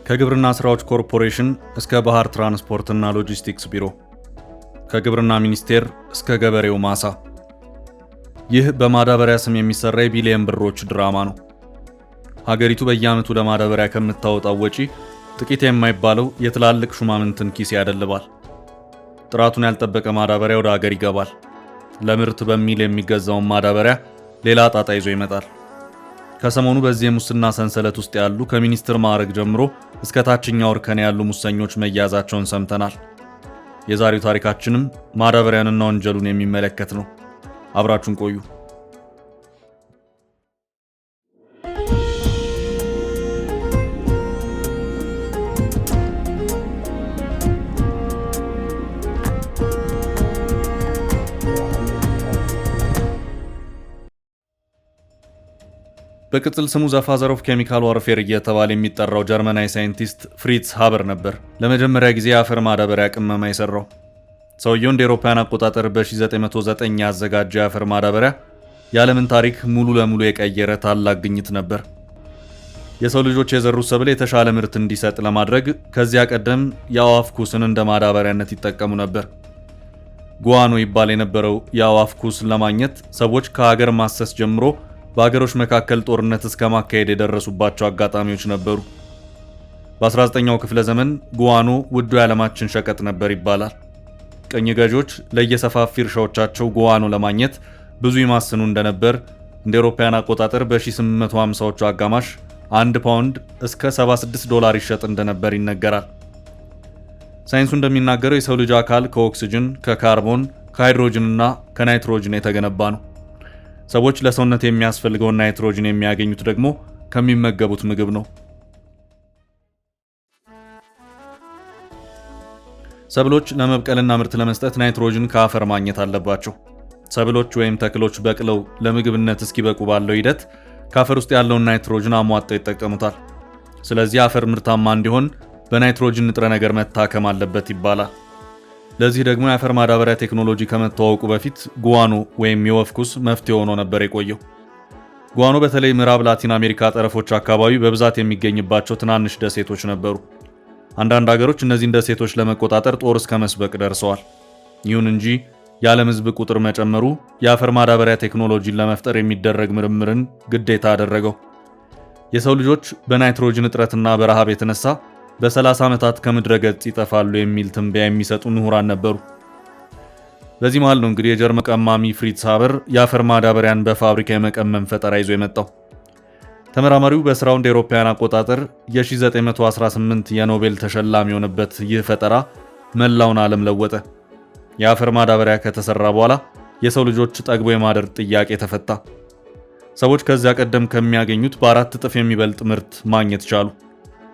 ከግብርና ስራዎች ኮርፖሬሽን እስከ ባህር ትራንስፖርትና ሎጂስቲክስ ቢሮ፣ ከግብርና ሚኒስቴር እስከ ገበሬው ማሳ፣ ይህ በማዳበሪያ ስም የሚሰራ የቢሊየን ብሮች ድራማ ነው። ሀገሪቱ በየዓመቱ ለማዳበሪያ ከምታወጣው ወጪ ጥቂት የማይባለው የትላልቅ ሹማምንትን ኪስ ያደልባል። ጥራቱን ያልጠበቀ ማዳበሪያ ወደ ሀገር ይገባል። ለምርት በሚል የሚገዛውን ማዳበሪያ ሌላ ጣጣ ይዞ ይመጣል። ከሰሞኑ በዚህ የሙስና ሰንሰለት ውስጥ ያሉ ከሚኒስትር ማዕረግ ጀምሮ እስከ ታችኛው እርከን ያሉ ሙሰኞች መያዛቸውን ሰምተናል። የዛሬው ታሪካችንም ማዳበሪያንና ወንጀሉን የሚመለከት ነው። አብራችሁን ቆዩ። በቅጽል ስሙ ዘ ፋዘር ኦፍ ኬሚካል ዋርፌር እየተባለ የሚጠራው ጀርመናዊ ሳይንቲስት ፍሪትስ ሃበር ነበር ለመጀመሪያ ጊዜ የአፈር ማዳበሪያ ቅመማ የሰራው። ሰውየው እንደ አውሮፓውያን አቆጣጠር በ1909 ያዘጋጀ የአፈር ማዳበሪያ የዓለምን ታሪክ ሙሉ ለሙሉ የቀየረ ታላቅ ግኝት ነበር። የሰው ልጆች የዘሩት ሰብል የተሻለ ምርት እንዲሰጥ ለማድረግ ከዚያ ቀደም የአዋፍ ኩስን እንደ ማዳበሪያነት ይጠቀሙ ነበር። ጉዋኖ ይባል የነበረው የአዋፍ ኩስ ለማግኘት ሰዎች ከሀገር ማሰስ ጀምሮ በአገሮች መካከል ጦርነት እስከ ማካሄድ የደረሱባቸው አጋጣሚዎች ነበሩ። በ19ኛው ክፍለ ዘመን ጉዋኖ ውዱ የዓለማችን ሸቀጥ ነበር ይባላል። ቀኝ ገዢዎች ለየሰፋፊ እርሻዎቻቸው ጉዋኖ ለማግኘት ብዙ ይማስኑ እንደነበር እንደ አውሮፓውያን አቆጣጠር በ1850ዎቹ አጋማሽ 1 ፓውንድ እስከ $76 ይሸጥ እንደነበር ይነገራል። ሳይንሱ እንደሚናገረው የሰው ልጅ አካል ከኦክሲጅን፣ ከካርቦን፣ ከሃይድሮጅንና ከናይትሮጅን የተገነባ ነው። ሰዎች ለሰውነት የሚያስፈልገውን ናይትሮጅን የሚያገኙት ደግሞ ከሚመገቡት ምግብ ነው። ሰብሎች ለመብቀልና ምርት ለመስጠት ናይትሮጅን ከአፈር ማግኘት አለባቸው። ሰብሎች ወይም ተክሎች በቅለው ለምግብነት እስኪበቁ ባለው ሂደት ከአፈር ውስጥ ያለውን ናይትሮጅን አሟጠው ይጠቀሙታል። ስለዚህ አፈር ምርታማ እንዲሆን በናይትሮጅን ንጥረ ነገር መታከም አለበት ይባላል። ለዚህ ደግሞ የአፈር ማዳበሪያ ቴክኖሎጂ ከመተዋወቁ በፊት ጉዋኖ ወይም የወፍ ኩስ መፍትሄ ሆኖ ነበር የቆየው። ጉዋኖ በተለይ ምዕራብ ላቲን አሜሪካ ጠረፎች አካባቢ በብዛት የሚገኝባቸው ትናንሽ ደሴቶች ነበሩ። አንዳንድ ሀገሮች እነዚህን ደሴቶች ለመቆጣጠር ጦር እስከ መስበቅ ደርሰዋል። ይሁን እንጂ የዓለም ሕዝብ ቁጥር መጨመሩ የአፈር ማዳበሪያ ቴክኖሎጂን ለመፍጠር የሚደረግ ምርምርን ግዴታ አደረገው። የሰው ልጆች በናይትሮጅን እጥረትና በረሃብ የተነሳ በ30 ዓመታት ከምድረ ገጽ ይጠፋሉ የሚል ትንበያ የሚሰጡ ምሁራን ነበሩ። በዚህ መሃል ነው እንግዲህ የጀርመን ቀማሚ ፍሪትስ ሃበር የአፈር ማዳበሪያን በፋብሪካ የመቀመም ፈጠራ ይዞ የመጣው። ተመራማሪው በስራው እንደ አውሮፓውያን አቆጣጠር የ1918 የኖቤል ተሸላሚ የሆነበት ይህ ፈጠራ መላውን ዓለም ለወጠ። የአፈር ማዳበሪያ ከተሰራ በኋላ የሰው ልጆች ጠግቦ የማደር ጥያቄ ተፈታ። ሰዎች ከዚያ ቀደም ከሚያገኙት በ4 እጥፍ የሚበልጥ ምርት ማግኘት ቻሉ።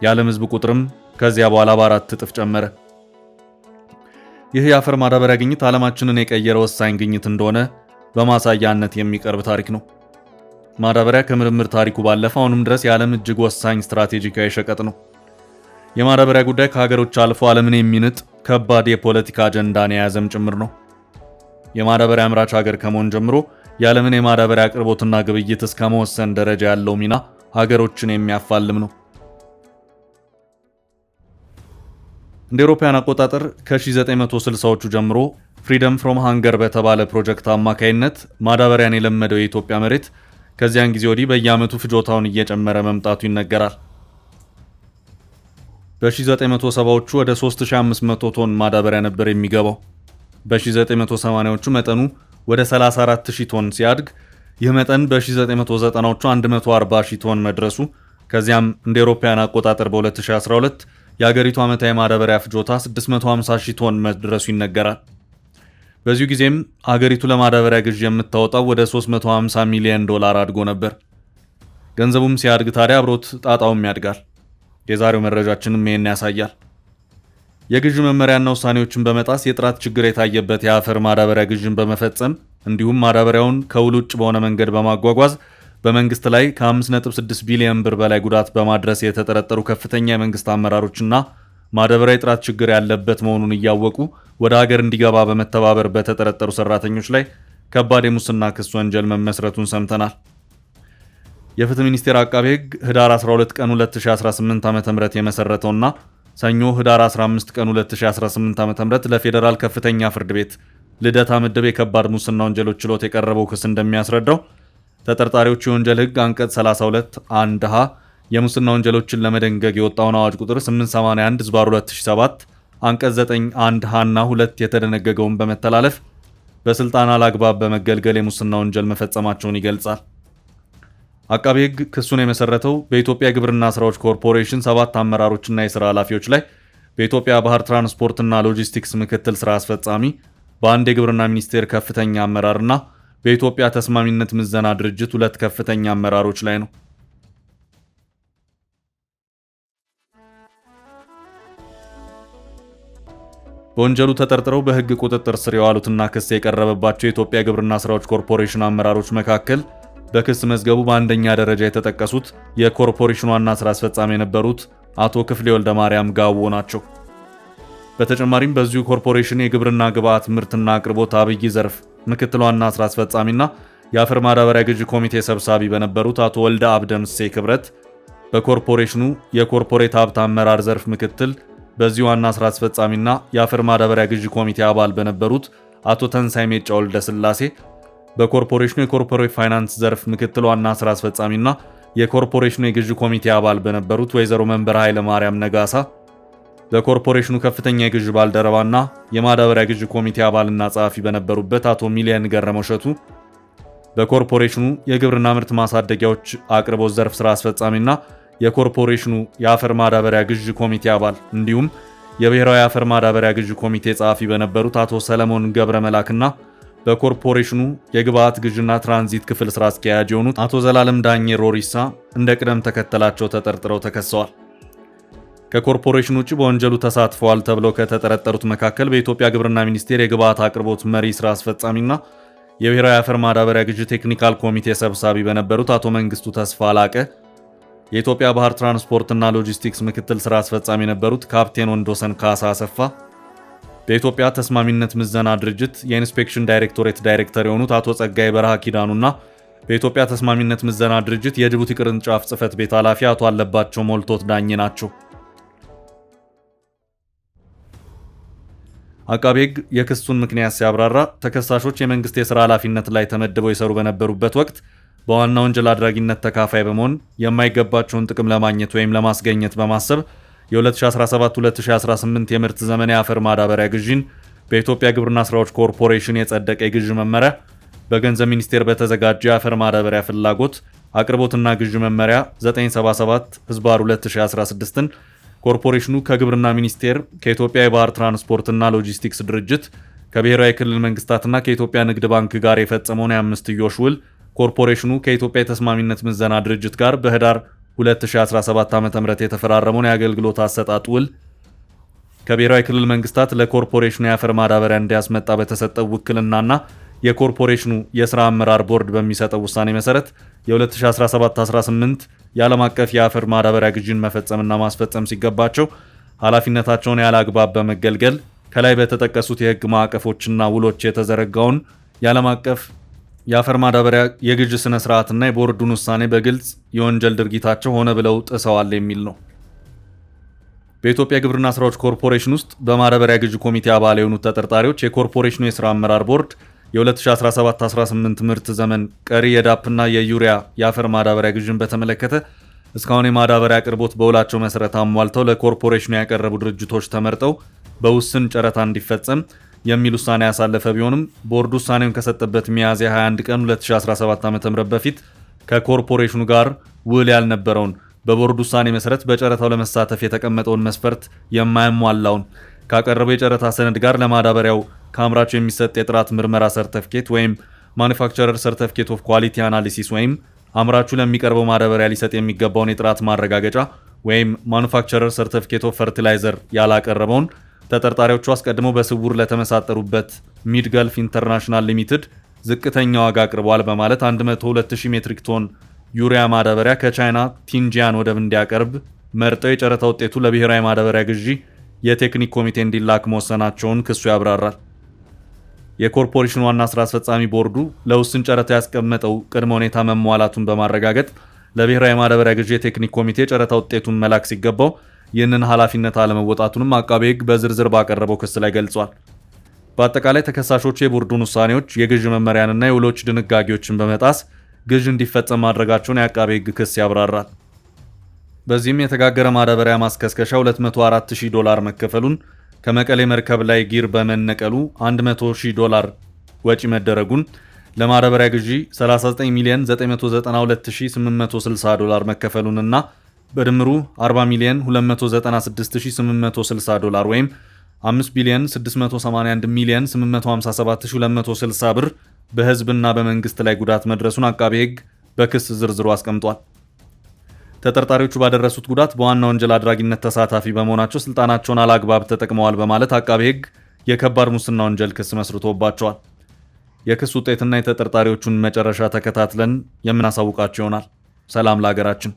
የዓለም ሕዝብ ቁጥርም ከዚያ በኋላ በ4 እጥፍ ጨመረ። ይህ የአፈር ማዳበሪያ ግኝት ዓለማችንን የቀየረ ወሳኝ ግኝት እንደሆነ በማሳያነት የሚቀርብ ታሪክ ነው። ማዳበሪያ ከምርምር ታሪኩ ባለፈ አሁንም ድረስ የዓለም እጅግ ወሳኝ ስትራቴጂካዊ ሸቀጥ ነው። የማዳበሪያ ጉዳይ ከሀገሮች አልፎ ዓለምን የሚንጥ ከባድ የፖለቲካ አጀንዳን የያዘም ጭምር ነው። የማዳበሪያ አምራች ሀገር ከመሆን ጀምሮ የዓለምን የማዳበሪያ አቅርቦትና ግብይት እስከ መወሰን ደረጃ ያለው ሚና ሀገሮችን የሚያፋልም ነው። እንደ አውሮፓውያን አቆጣጠር ከ1960ዎቹ ጀምሮ ፍሪደም ፍሮም ሃንገር በተባለ ፕሮጀክት አማካይነት ማዳበሪያን የለመደው የኢትዮጵያ መሬት ከዚያን ጊዜ ወዲህ በየዓመቱ ፍጆታውን እየጨመረ መምጣቱ ይነገራል። በ1970ዎቹ ወደ 3500 ቶን ማዳበሪያ ነበር የሚገባው። በ1980ዎቹ መጠኑ ወደ 34000 ቶን ሲያድግ ይህ መጠን በ1990ዎቹ 140000 ቶን መድረሱ ከዚያም እንደ አውሮፓውያን አቆጣጠር በ2012 የሀገሪቱ ዓመታዊ ማዳበሪያ ፍጆታ 650,000 ቶን መድረሱ ይነገራል። በዚሁ ጊዜም ሀገሪቱ ለማዳበሪያ ግዥ የምታወጣው ወደ $350 ሚሊዮን አድጎ ነበር። ገንዘቡም ሲያድግ ታዲያ አብሮት ጣጣውም ያድጋል። የዛሬው መረጃችንም ይህን ያሳያል። የግዥ መመሪያና ውሳኔዎችን በመጣስ የጥራት ችግር የታየበት የአፈር ማዳበሪያ ግዥን በመፈጸም እንዲሁም ማዳበሪያውን ከውል ውጭ በሆነ መንገድ በማጓጓዝ በመንግስት ላይ ከ5.6 ቢሊዮን ብር በላይ ጉዳት በማድረስ የተጠረጠሩ ከፍተኛ የመንግስት አመራሮችና ማዳበሪያ የጥራት ችግር ያለበት መሆኑን እያወቁ ወደ ሀገር እንዲገባ በመተባበር በተጠረጠሩ ሰራተኞች ላይ ከባድ የሙስና ክስ ወንጀል መመስረቱን ሰምተናል። የፍትህ ሚኒስቴር አቃቤ ሕግ ህዳር 12 ቀን 2018 ዓ.ም የመሰረተውና ሰኞ ህዳር 15 ቀን 2018 ዓ.ም ለፌዴራል ከፍተኛ ፍርድ ቤት ልደታ ምድብ የከባድ ሙስና ወንጀሎች ችሎት የቀረበው ክስ እንደሚያስረዳው ተጠርጣሪዎቹ የወንጀል ሕግ አንቀጽ 32 1 ሀ የሙስና ወንጀሎችን ለመደንገግ የወጣውን አዋጅ ቁጥር 881/2007 አንቀጽ 9 1 ሀ እና 2 የተደነገገውን በመተላለፍ በስልጣን አላግባብ በመገልገል የሙስና ወንጀል መፈጸማቸውን ይገልጻል። አቃቤ ሕግ ክሱን የመሰረተው በኢትዮጵያ ግብርና ስራዎች ኮርፖሬሽን 7 አመራሮችና የሥራ ኃላፊዎች ላይ በኢትዮጵያ ባህር ትራንስፖርትና ሎጂስቲክስ ምክትል ሥራ አስፈጻሚ፣ በአንድ የግብርና ሚኒስቴር ከፍተኛ አመራርና በኢትዮጵያ ተስማሚነት ምዘና ድርጅት 2 ከፍተኛ አመራሮች ላይ ነው። በወንጀሉ ተጠርጥረው በሕግ ቁጥጥር ስር የዋሉትና ክስ የቀረበባቸው የኢትዮጵያ ግብርና ስራዎች ኮርፖሬሽን አመራሮች መካከል በክስ መዝገቡ በአንደኛ ደረጃ የተጠቀሱት የኮርፖሬሽኑ ዋና ስራ አስፈጻሚ የነበሩት አቶ ክፍሌ ወልደ ማርያም ጋዎ ናቸው። በተጨማሪም በዚሁ ኮርፖሬሽን የግብርና ግብዓት ምርትና አቅርቦት አብይ ዘርፍ ምክትል ዋና ስራ አስፈጻሚና የአፈር ማዳበሪያ ግዢ ኮሚቴ ሰብሳቢ በነበሩት አቶ ወልደ አብደምሴ ክብረት፣ በኮርፖሬሽኑ የኮርፖሬት ሀብት አመራር ዘርፍ ምክትል በዚህ ዋና ስራ አስፈጻሚና የአፈር ማዳበሪያ ግዢ ኮሚቴ አባል በነበሩት አቶ ተንሳይ ሜጫ ወልደ ስላሴ፣ በኮርፖሬሽኑ የኮርፖሬት ፋይናንስ ዘርፍ ምክትል ዋና ስራ አስፈጻሚና የኮርፖሬሽኑ የግዢ ኮሚቴ አባል በነበሩት ወይዘሮ መንበረ ኃይለ ማርያም ነጋሳ፣ በኮርፖሬሽኑ ከፍተኛ የግዢ ባልደረባና የማዳበሪያ ግዢ ኮሚቴ አባልና ጸሐፊ በነበሩበት አቶ ሚሊየን ገረመው እሸቱ፣ በኮርፖሬሽኑ የግብርና ምርት ማሳደጊያዎች አቅርቦት ዘርፍ ስራ አስፈጻሚና የኮርፖሬሽኑ የአፈር ማዳበሪያ ግዢ ኮሚቴ አባል እንዲሁም የብሔራዊ አፈር ማዳበሪያ ግዢ ኮሚቴ ጸሐፊ በነበሩት አቶ ሰለሞን ገብረ መላክና በኮርፖሬሽኑ የግብዓት ግዥና ትራንዚት ክፍል ስራ አስኪያጅ የሆኑት አቶ ዘላለም ዳኜ ሮሪሳ እንደ ቅደም ተከተላቸው ተጠርጥረው ተከሰዋል። ከኮርፖሬሽኑ ውጭ በወንጀሉ ተሳትፈዋል ተብለው ከተጠረጠሩት መካከል በኢትዮጵያ ግብርና ሚኒስቴር የግብዓት አቅርቦት መሪ ስራ አስፈጻሚና የብሔራዊ አፈር ማዳበሪያ ግዢ ቴክኒካል ኮሚቴ ሰብሳቢ በነበሩት አቶ መንግስቱ ተስፋ አላቀ፣ የኢትዮጵያ ባህር ትራንስፖርትና ሎጂስቲክስ ምክትል ስራ አስፈጻሚ የነበሩት ካፕቴን ወንዶሰን ካሳ አሰፋ፣ በኢትዮጵያ ተስማሚነት ምዘና ድርጅት የኢንስፔክሽን ዳይሬክቶሬት ዳይሬክተር የሆኑት አቶ ጸጋይ በረሃ ኪዳኑና በኢትዮጵያ ተስማሚነት ምዘና ድርጅት የጅቡቲ ቅርንጫፍ ጽህፈት ቤት ኃላፊ አቶ አለባቸው ሞልቶት ዳኜ ናቸው። አቃቤ ሕግ የክሱን ምክንያት ሲያብራራ ተከሳሾች የመንግስት የሥራ ኃላፊነት ላይ ተመድበው ይሰሩ በነበሩበት ወቅት በዋና ወንጀል አድራጊነት ተካፋይ በመሆን የማይገባቸውን ጥቅም ለማግኘት ወይም ለማስገኘት በማሰብ የ2017-2018 የምርት ዘመን የአፈር ማዳበሪያ ግዢን በኢትዮጵያ ግብርና ስራዎች ኮርፖሬሽን የጸደቀ የግዢ መመሪያ፣ በገንዘብ ሚኒስቴር በተዘጋጀ የአፈር ማዳበሪያ ፍላጎት አቅርቦትና ግዢ መመሪያ 977/2016ን ኮርፖሬሽኑ ከግብርና ሚኒስቴር፣ ከኢትዮጵያ የባህር ትራንስፖርትና ሎጂስቲክስ ድርጅት፣ ከብሔራዊ ክልል መንግስታትና ከኢትዮጵያ ንግድ ባንክ ጋር የፈጸመውን የአምስትዮሽ ውል ኮርፖሬሽኑ ከኢትዮጵያ የተስማሚነት ምዘና ድርጅት ጋር በህዳር 2017 ዓ.ም የተፈራረመውን የአገልግሎት አሰጣጥ ውል፣ ከብሔራዊ ክልል መንግስታት ለኮርፖሬሽኑ የአፈር ማዳበሪያ እንዲያስመጣ በተሰጠው ውክልናና የኮርፖሬሽኑ የሥራ አመራር ቦርድ በሚሰጠው ውሳኔ መሰረት የ2017-18 የዓለም አቀፍ የአፈር ማዳበሪያ ግዢን መፈጸምና ማስፈጸም ሲገባቸው ኃላፊነታቸውን ያለ አግባብ በመገልገል ከላይ በተጠቀሱት የህግ ማዕቀፎችና ውሎች የተዘረጋውን የዓለም አቀፍ የአፈር ማዳበሪያ የግዥ ስነ ስርዓትና የቦርዱን ውሳኔ በግልጽ የወንጀል ድርጊታቸው ሆነ ብለው ጥሰዋል የሚል ነው። በኢትዮጵያ ግብርና ስራዎች ኮርፖሬሽን ውስጥ በማዳበሪያ ግዥ ኮሚቴ አባል የሆኑት ተጠርጣሪዎች የኮርፖሬሽኑ የሥራ አመራር ቦርድ የ2017-18 ምርት ዘመን ቀሪ የዳፕና የዩሪያ የአፈር ማዳበሪያ ግዥን በተመለከተ እስካሁን የማዳበሪያ አቅርቦት በውላቸው መሰረት አሟልተው ለኮርፖሬሽኑ ያቀረቡ ድርጅቶች ተመርጠው በውስን ጨረታ እንዲፈጸም የሚል ውሳኔ ያሳለፈ ቢሆንም ቦርዱ ውሳኔውን ከሰጠበት ሚያዝያ 21 ቀን 2017 ዓ.ም በፊት ከኮርፖሬሽኑ ጋር ውል ያልነበረውን በቦርዱ ውሳኔ መሰረት በጨረታው ለመሳተፍ የተቀመጠውን መስፈርት የማያሟላውን ካቀረበው የጨረታ ሰነድ ጋር ለማዳበሪያው ከአምራቹ የሚሰጥ የጥራት ምርመራ ሰርተፍኬት ወይም ማኑፋክቸረር ሰርተፍኬት ኦፍ ኳሊቲ አናሊሲስ ወይም አምራቹ ለሚቀርበው ማዳበሪያ ሊሰጥ የሚገባውን የጥራት ማረጋገጫ ወይም ማኑፋክቸረር ሰርተፍኬት ኦፍ ፈርቲላይዘር ያላቀረበውን ተጠርጣሪዎቹ አስቀድመው በስውር ለተመሳጠሩበት ሚድ ገልፍ ኢንተርናሽናል ሊሚትድ ዝቅተኛ ዋጋ አቅርቧል በማለት 102,000 ሜትሪክ ቶን ዩሪያ ማዳበሪያ ከቻይና ቲንጂያን ወደብ እንዲያቀርብ መርጠው የጨረታ ውጤቱ ለብሔራዊ ማዳበሪያ ግዢ የቴክኒክ ኮሚቴ እንዲላክ መወሰናቸውን ክሱ ያብራራል። የኮርፖሬሽኑ ዋና ስራ አስፈጻሚ ቦርዱ ለውስን ጨረታ ያስቀመጠው ቅድመ ሁኔታ መሟላቱን በማረጋገጥ ለብሔራዊ ማዳበሪያ ግዢ የቴክኒክ ኮሚቴ ጨረታ ውጤቱን መላክ ሲገባው ይህንን ኃላፊነት አለመወጣቱንም አቃቤ ሕግ በዝርዝር ባቀረበው ክስ ላይ ገልጿል። በአጠቃላይ ተከሳሾቹ የቦርዱን ውሳኔዎች፣ የግዥ መመሪያንና የውሎች ድንጋጌዎችን በመጣስ ግዥ እንዲፈጸም ማድረጋቸውን የአቃቤ ሕግ ክስ ያብራራል። በዚህም የተጋገረ ማዳበሪያ ማስከስከሻ $204,000 መከፈሉን፣ ከመቀሌ መርከብ ላይ ጊር በመነቀሉ $100,000 ወጪ መደረጉን፣ ለማዳበሪያ ግዢ $39,992,860 መከፈሉንና በድምሩ $40,296,860 ወይም $5,681,857,260 ብር በህዝብና በመንግስት ላይ ጉዳት መድረሱን አቃቤ ሕግ በክስ ዝርዝሩ አስቀምጧል። ተጠርጣሪዎቹ ባደረሱት ጉዳት በዋና ወንጀል አድራጊነት ተሳታፊ በመሆናቸው ስልጣናቸውን አላግባብ ተጠቅመዋል በማለት አቃቤ ሕግ የከባድ ሙስና ወንጀል ክስ መስርቶባቸዋል። የክስ ውጤትና የተጠርጣሪዎቹን መጨረሻ ተከታትለን የምናሳውቃቸው ይሆናል። ሰላም ለሀገራችን።